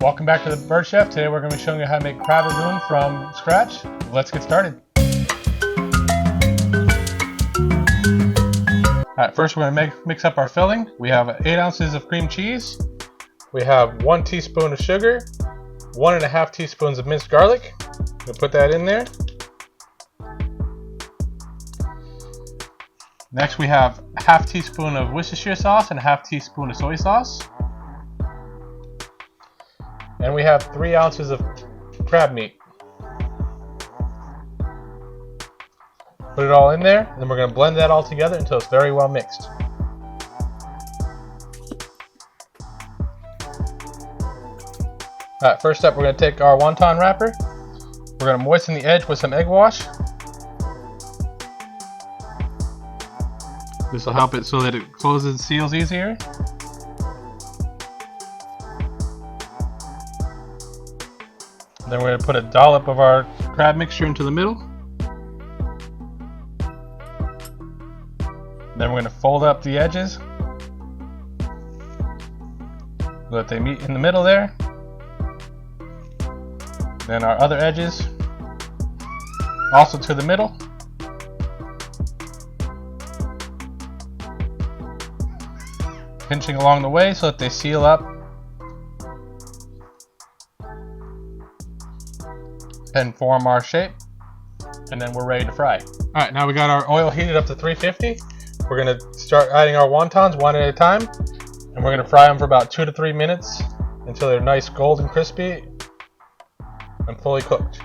Welcome back to the Bird Chef. Today we're going to be showing you how to make Crab Rangoon from scratch. Let's get started. Alright, first we're going to mix up our filling. We have 8 ounces of cream cheese. We have 1 teaspoon of sugar, 1.5 teaspoons of minced garlic. We'll put that in there. Next we have a half teaspoon of Worcestershire sauce and a half teaspoon of soy sauce. And we have 3 ounces of crab meat. Put it all in there, and then we're going to blend that all together until it's very well mixed. Alright, first up we're going to take our wonton wrapper. We're going to moisten the edge with some egg wash. This will help it so that it closes and seals easier. Then we're going to put a dollop of our crab mixture into the middle. Then we're going to fold up the edges. Let they meet in the middle there. Then our other edges also to the middle. Pinching along the way so that they seal up. And form our shape, and then we're ready to fry. Alright, now we got our oil heated up to 350. We're going to start adding our wontons one at a time, and we're going to fry them for about 2 to 3 minutes until they're nice golden crispy and fully cooked.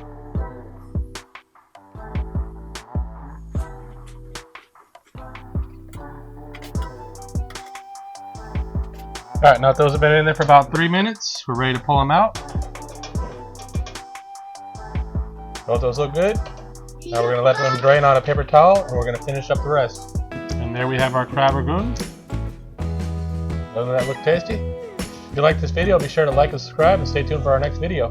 Alright, now that those have been in there for about 3 minutes, we're ready to pull them out. Don't those look good? Now we're going to let them drain on a paper towel, and we're going to finish up the rest. And there we have our Crab Rangoon. Doesn't that look tasty? If you like this video, be sure to like and subscribe, and stay tuned for our next video.